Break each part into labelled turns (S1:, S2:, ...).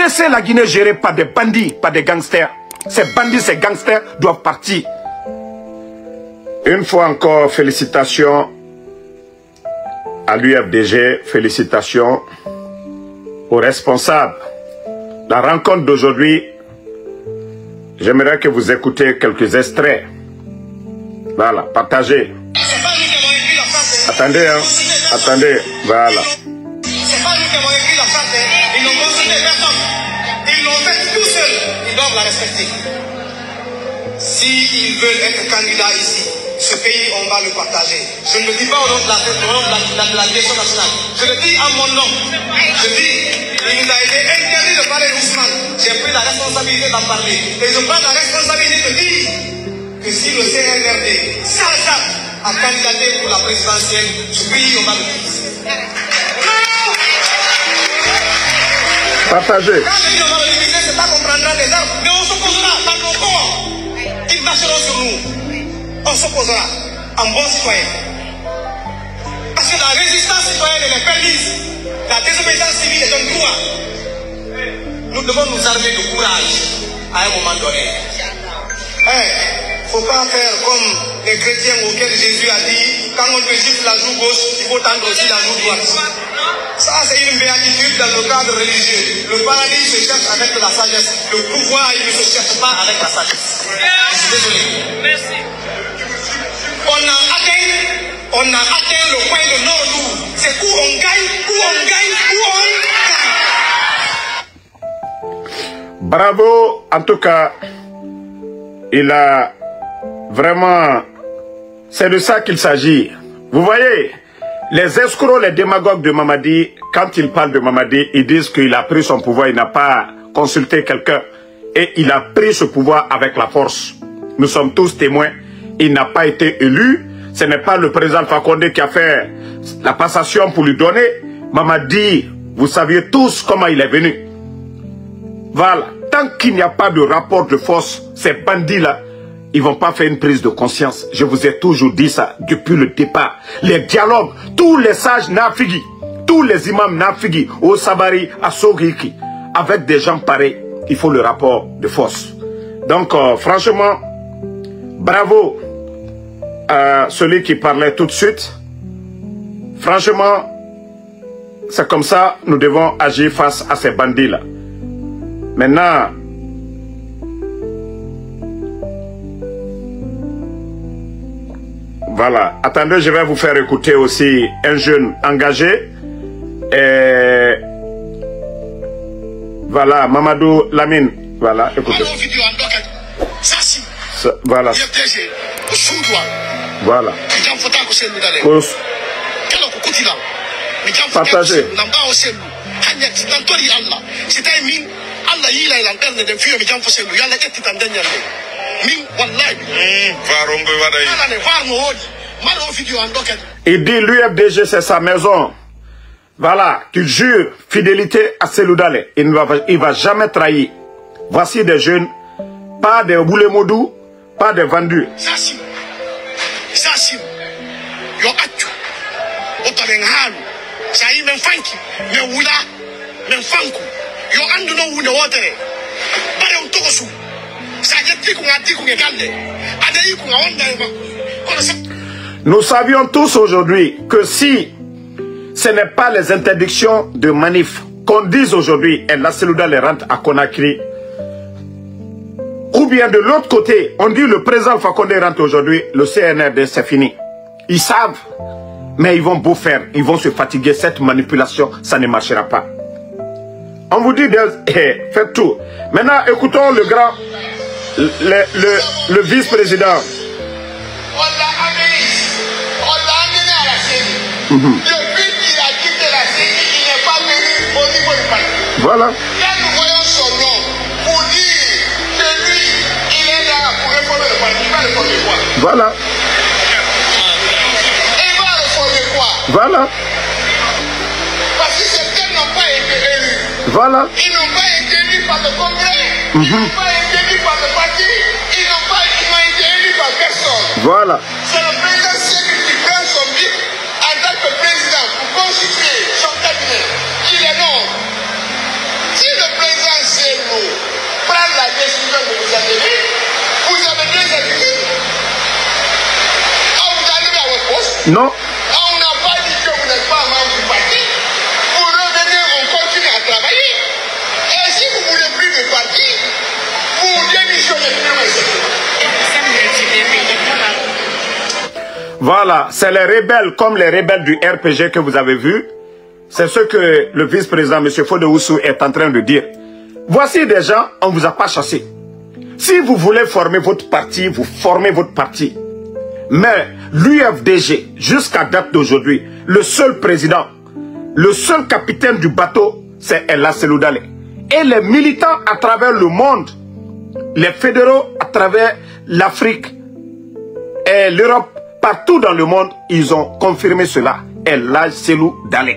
S1: Laissez la Guinée gérée par des bandits, par des gangsters. Ces bandits, ces gangsters doivent partir. Une fois encore, félicitations à l'UFDG, félicitations aux responsables. La rencontre d'aujourd'hui, j'aimerais que vous écoutez quelques extraits. Voilà, partagez. Attendez, hein. Attendez, voilà.
S2: C'est pas nous qui avons écrit la charte, ils n'ont consulté personne. Ils l'ont fait tout seuls, ils doivent la respecter. S'ils veulent être candidats ici, ce pays, on va le partager. Je ne le dis pas au nom de la direction nationale. Je le dis à mon nom. Je dis, il nous a été interdit de parler d'Ousmane. J'ai pris la responsabilité d'en parler. Et je prends la responsabilité de dire que si le CNRD s'acharne à candidater pour la présidentielle, ce pays, on va le utiliser.
S1: Partagez.
S2: Quand je dis on va le diviser, c'est pas qu'on prendra des armes, mais on s'opposera par nos corps. Ils marcheront sur nous. On s'opposera en bon citoyen. Parce que la résistance citoyenne, elle est permise. La désobéissance civile est un droit. Nous devons nous armer de courage à un moment donné. Faut pas faire comme les chrétiens auxquels Jésus a dit, quand on te gifle la joue gauche, il faut tendre aussi la joue droite. Ça, c'est une béatitude dans le cadre religieux. Le paradis se cherche avec la sagesse. Le pouvoir, il ne se cherche pas avec la sagesse. Je suis désolé. Merci. On a atteint le point de non-retour. C'est où on gagne, où on gagne, où on gagne.
S1: Bravo, en tout cas, il a vraiment... C'est de ça qu'il s'agit. Vous voyez, les escrocs, les démagogues de Mamadi, quand ils parlent de Mamadi, ils disent qu'il a pris son pouvoir, il n'a pas consulté quelqu'un. Et il a pris ce pouvoir avec la force. Nous sommes tous témoins. Il n'a pas été élu. Ce n'est pas le président Fakonde qui a fait la passation pour lui donner. Mamadi, vous saviez tous comment il est venu. Voilà. Tant qu'il n'y a pas de rapport de force, ces bandits-là, ils ne vont pas faire une prise de conscience. Je vous ai toujours dit ça depuis le départ. Les dialogues, tous les sages Nafigi, tous les imams Nafigi, au Sabari, à Sogiki, avec des gens pareils, il faut le rapport de force. Donc, franchement, bravo à celui qui parlait tout de suite. Franchement, c'est comme ça nous devons agir face à ces bandits-là. Maintenant, voilà. Attendez, je vais vous faire écouter aussi un jeune engagé. Et voilà, Mamadou Lamine. Voilà, écoutez. Voilà. Voilà. Partagez. Il dit l'UFDG c'est sa maison. Voilà, qu'il jure fidélité à Seloudale. Il ne va jamais trahir. Voici des jeunes, pas des boulemodou, pas des vendus. Nous savions tous aujourd'hui que si ce n'est pas les interdictions de manif qu'on dise aujourd'hui, et la Seloudale rentre à Conakry, ou bien de l'autre côté, on dit le président Fakonde rentre aujourd'hui, le CNRD c'est fini. Ils savent, mais ils vont beau faire, ils vont se fatiguer, cette manipulation, ça ne marchera pas. On vous dit, faites tout. Maintenant, écoutons le grand, le vice-président.
S3: On l'a amené à la CENI. Depuis qu'il a quitté la CENI, il n'est pas venu au niveau du parti.
S1: Voilà.
S3: Là, nous voyons son nom pour dire que lui, il est là pour réformer le parti. Il va réformer quoi?
S1: Voilà.
S3: Il va réformer quoi?
S1: Voilà.
S3: Parce que certains n'ont pas été élus.
S1: Voilà.
S3: Ils n'ont pas été élus par le Congrès. Ils n'ont pas été élus par le parti. Ils n'ont été élus par personne.
S1: Voilà.
S3: C'est le président Sékou qui prend son bip en tant que président pour constituer son cabinet. Il est non. Si le président
S1: Non.
S3: On n'a pas dit que vous n'êtes pas membre du parti. Vous revenez, on continue à travailler. Et si vous ne voulez plus de parti, vous démissionnez.
S1: Voilà, c'est les rebelles comme les rebelles du RPG que vous avez vus. C'est ce que le vice-président M. Fodé-Oussou est en train de dire. Voici des gens, on ne vous a pas chassé. Si vous voulez former votre parti, vous formez votre parti. Mais l'UFDG, jusqu'à date d'aujourd'hui, le seul président, le seul capitaine du bateau, c'est El Asselou Dale. Et les militants à travers le monde, les fédéraux à travers l'Afrique et l'Europe, partout dans le monde, ils ont confirmé cela. El Asselou Dale.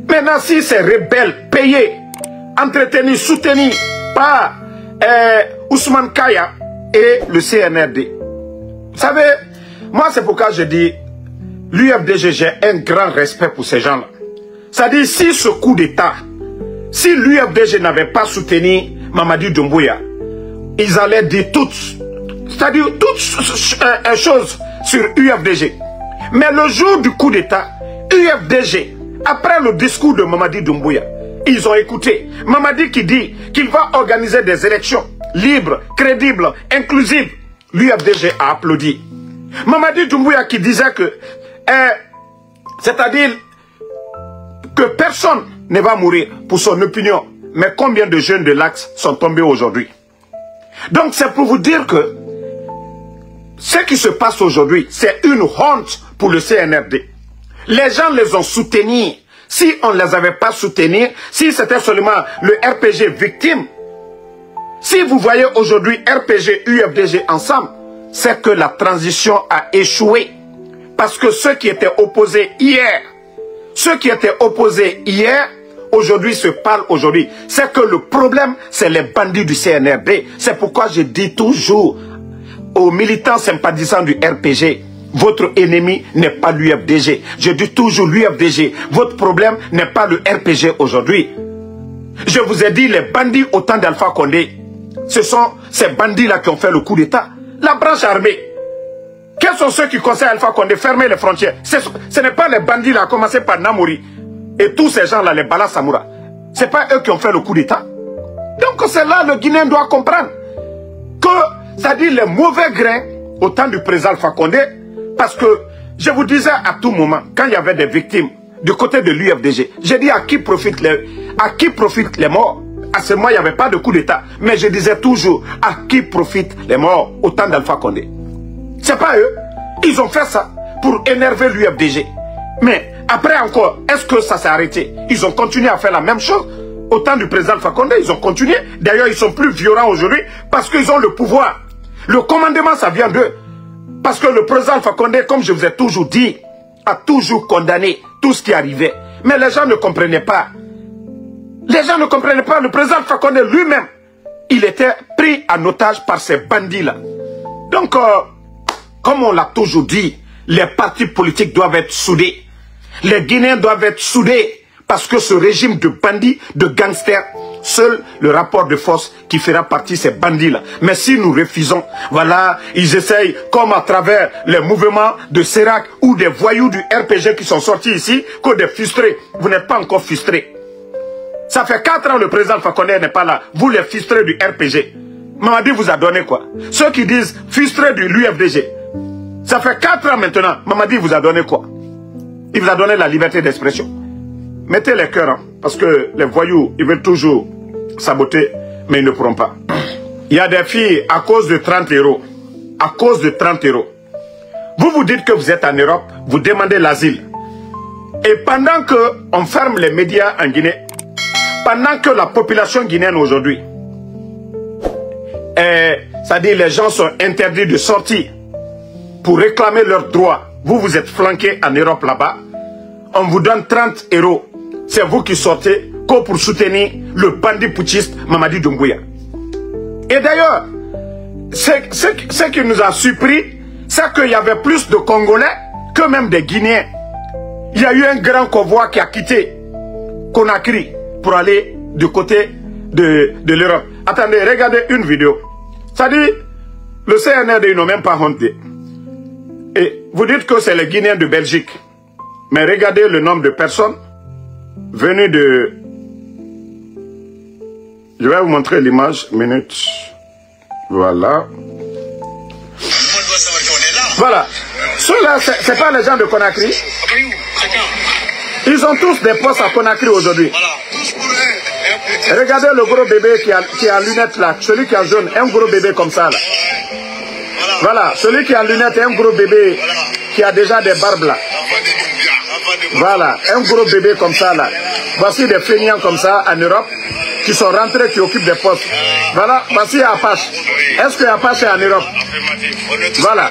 S1: Maintenant, si ces rebelles payés, entretenus, soutenus par Ousmane Kaya et le CNRD, vous savez, moi c'est pourquoi je dis, l'UFDG, j'ai un grand respect pour ces gens-là. C'est-à-dire, si ce coup d'État, si l'UFDG n'avait pas soutenu Mamadi Doumbouya, ils allaient dire toutes, c'est-à-dire toutes choses sur UFDG. Mais le jour du coup d'État, UFDG, après le discours de Mamadi Doumbouya, ils ont écouté. Mamadi qui dit qu'il va organiser des élections libres, crédibles, inclusives. L'UFDG a applaudi. Mamadi Doumbouya qui disait que, c'est-à-dire que personne ne va mourir pour son opinion. Mais combien de jeunes de l'Axe sont tombés aujourd'hui? Donc c'est pour vous dire que ce qui se passe aujourd'hui, c'est une honte pour le CNRD. Les gens les ont soutenus. Si on ne les avait pas soutenus, si c'était seulement le RPG victime, si vous voyez aujourd'hui RPG, UFDG ensemble, c'est que la transition a échoué. Parce que ceux qui étaient opposés hier, aujourd'hui se parlent aujourd'hui. C'est que le problème, c'est les bandits du CNRD. C'est pourquoi je dis toujours aux militants sympathisants du RPG, votre ennemi n'est pas l'UFDG. Je dis toujours l'UFDG. Votre problème n'est pas le RPG aujourd'hui. Je vous ai dit, les bandits au temps d'Alpha Condé, ce sont ces bandits-là qui ont fait le coup d'État. La branche armée. Quels sont ceux qui conseillent Alpha Condé fermer les frontières? Ce n'est pas les bandits-là, à commencer par Namori. Et tous ces gens-là, les Bala Samoura. Ce n'est pas eux qui ont fait le coup d'État. Donc c'est là le Guinéen doit comprendre que, c'est-à-dire les mauvais grains au temps du président Alpha Condé, parce que je vous disais à tout moment, quand il y avait des victimes du côté de l'UFDG, j'ai dit à qui profitent les morts. À ce moment, il n'y avait pas de coup d'État. Mais je disais toujours, à qui profitent les morts au temps d'Alpha Condé? C'est pas eux. Ils ont fait ça pour énerver l'UFDG. Mais après encore, est-ce que ça s'est arrêté? Ils ont continué à faire la même chose au temps du président Alpha Condé. Ils ont continué. D'ailleurs, ils sont plus violents aujourd'hui parce qu'ils ont le pouvoir. Le commandement, ça vient d'eux. Parce que le président Alpha Condé, comme je vous ai toujours dit, a toujours condamné tout ce qui arrivait. Mais les gens ne comprenaient pas. Les gens ne comprenaient pas. Le président Alpha Condé lui-même, il était pris en otage par ces bandits-là. Donc, comme on l'a toujours dit, les partis politiques doivent être soudés. Les Guinéens doivent être soudés. Parce que ce régime de bandits, de gangsters, seul le rapport de force qui fera partie de ces bandits-là. Mais si nous refusons, voilà, ils essayent, comme à travers les mouvements de Sérac ou des voyous du RPG qui sont sortis ici, que des frustrés. Vous n'êtes pas encore frustrés. Ça fait 4 ans le président Alpha Condé n'est pas là. Vous les frustrés du RPG. Mamadi vous a donné quoi? Ceux qui disent frustrés de l'UFDG. Ça fait 4 ans maintenant. Mamadi vous a donné quoi? Il vous a donné la liberté d'expression. Mettez les cœurs, hein, parce que les voyous, ils veulent toujours saboter, mais ils ne pourront pas. Il y a des filles à cause de 30 euros. À cause de 30 euros. Vous vous dites que vous êtes en Europe, vous demandez l'asile. Et pendant qu'on ferme les médias en Guinée, pendant que la population guinéenne aujourd'hui, c'est-à-dire les gens sont interdits de sortir pour réclamer leurs droits, vous êtes flanqués en Europe là-bas, on vous donne 30 euros. C'est vous qui sortez que pour soutenir le bandit putschiste Mamadi Doumbouya. Et d'ailleurs, ce qui nous a surpris, c'est qu'il y avait plus de Congolais que même des Guinéens. Il y a eu un grand convoi qui a quitté Conakry pour aller du côté de l'Europe. Attendez, regardez une vidéo. Ça dit, le CNRD, ils n'ont même pas honte. Et vous dites que c'est les Guinéens de Belgique. Mais regardez le nombre de personnes venues de... Je vais vous montrer l'image, minute. Voilà. Voilà. Ceux-là, ce n'est pas les gens de Conakry. Ils ont tous des postes à Conakry aujourd'hui. Regardez le gros bébé qui a lunettes là. Celui qui a jaune, un gros bébé comme ça là. Voilà. Celui qui a lunettes, un gros bébé qui a déjà des barbes là. Voilà. Un gros bébé comme ça là. Voici des feignants comme ça en Europe qui sont rentrés, qui occupent des postes. Voilà. Voici Apache. Est-ce que Apache est en Europe? Voilà.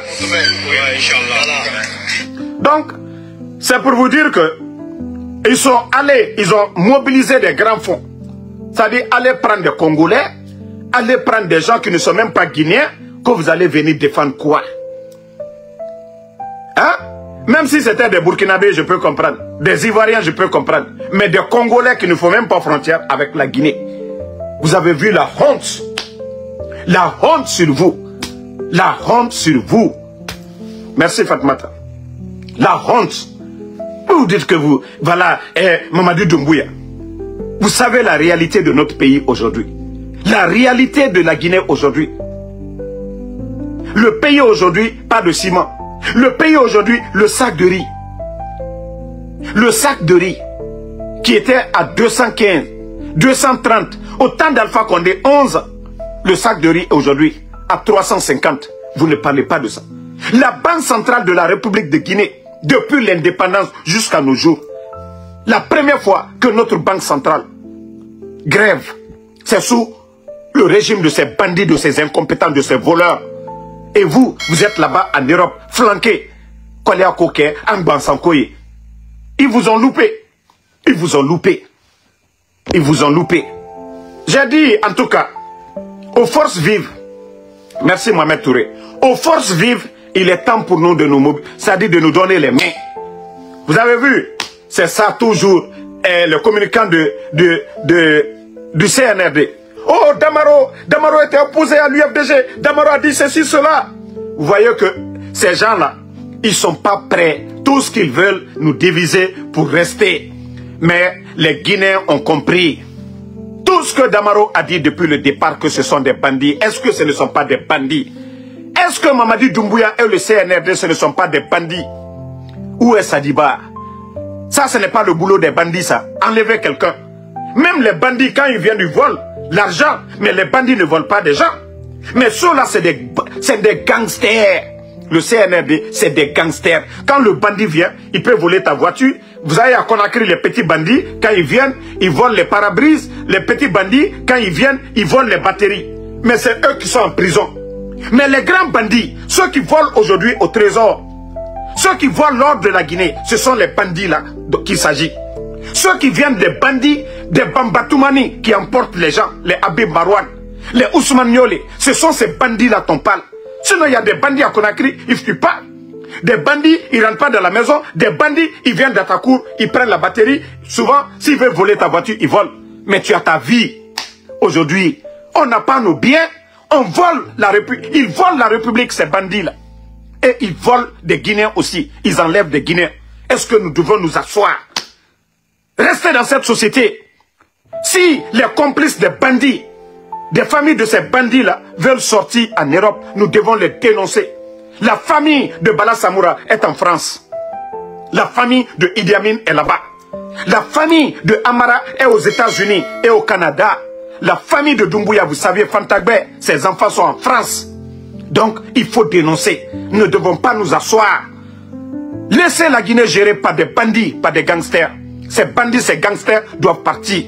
S1: Donc, c'est pour vous dire que ils sont allés, ils ont mobilisé des grands fonds. C'est-à-dire aller prendre des Congolais, aller prendre des gens qui ne sont même pas Guinéens, que vous allez venir défendre quoi? Hein? Même si c'était des Burkinabés, je peux comprendre. Des Ivoiriens, je peux comprendre. Mais des Congolais qui ne font même pas frontière avec la Guinée. Vous avez vu la honte. La honte sur vous. La honte sur vous. Merci Fatmata. La honte. Vous dites que vous... Voilà, Mamadou Doumbouya. Vous savez la réalité de notre pays aujourd'hui. La réalité de la Guinée aujourd'hui. Le pays aujourd'hui, pas de ciment. Le pays aujourd'hui, le sac de riz. Le sac de riz qui était à 215, 230. Au temps d'Alpha Condé, 11. Le sac de riz aujourd'hui à 350. Vous ne parlez pas de ça. La Banque centrale de la République de Guinée, depuis l'indépendance jusqu'à nos jours, la première fois que notre banque centrale grève, c'est sous le régime de ces bandits, de ces incompétents, de ces voleurs. Et vous, vous êtes là-bas en Europe, flanqués. Ils vous ont loupé. Ils vous ont loupé. Ils vous ont loupé. J'ai dit, en tout cas, aux forces vives, merci Mohamed Touré, aux forces vives, il est temps pour nous de nous, c'est-à-dire de nous donner les mains. Vous avez vu, c'est ça toujours, le communicant du CNRD. Oh, Damaro était opposé à l'UFDG. Damaro a dit ceci, cela. Vous voyez que ces gens-là, ils ne sont pas prêts. Tout ce qu'ils veulent, nous diviser pour rester. Mais les Guinéens ont compris. Tout ce que Damaro a dit depuis le départ, que ce sont des bandits. Est-ce que ce ne sont pas des bandits? Est-ce que Mamadou Doumbouya et le CNRD, ce ne sont pas des bandits? Où est Sadiba? Ça, ce n'est pas le boulot des bandits, ça. Enlever quelqu'un. Même les bandits, quand ils viennent du vol, l'argent, mais les bandits ne volent pas des gens. Mais ceux-là, c'est des gangsters. Le CNRD, c'est des gangsters. Quand le bandit vient, il peut voler ta voiture. Vous avez à Conakry les petits bandits. Quand ils viennent, ils volent les pare-brises. Les petits bandits, quand ils viennent, ils volent les batteries. Mais c'est eux qui sont en prison. Mais les grands bandits, ceux qui volent aujourd'hui au trésor, ceux qui volent l'or de la Guinée, ce sont les bandits là qu'il s'agit. Ceux qui viennent des bandits, des Bambatoumani qui emportent les gens, les Habib Marouane, les Ousmane Niolé, ce sont ces bandits-là qu'on parle. Sinon, il y a des bandits à Conakry, ils ne fuient pas. Des bandits, ils ne rentrent pas dans la maison. Des bandits, ils viennent dans ta cour, ils prennent la batterie. Souvent, s'ils veulent voler ta voiture, ils volent. Mais tu as ta vie. Aujourd'hui, on n'a pas nos biens, on vole la République. Ils volent la République, ces bandits-là. Et ils volent des Guinéens aussi. Ils enlèvent des Guinéens. Est-ce que nous devons nous asseoir? Rester dans cette société. Si les complices des bandits, des familles de ces bandits-là veulent sortir en Europe, nous devons les dénoncer. La famille de Bala Samoura est en France. La famille de Idi Amin est là-bas. La famille de Amara est aux États-Unis et au Canada. La famille de Doumbouya, vous savez, Fantagbe, ses enfants sont en France. Donc, il faut dénoncer. Nous ne devons pas nous asseoir. Laissez la Guinée gérée par des bandits, par des gangsters. Ces bandits, ces gangsters doivent partir.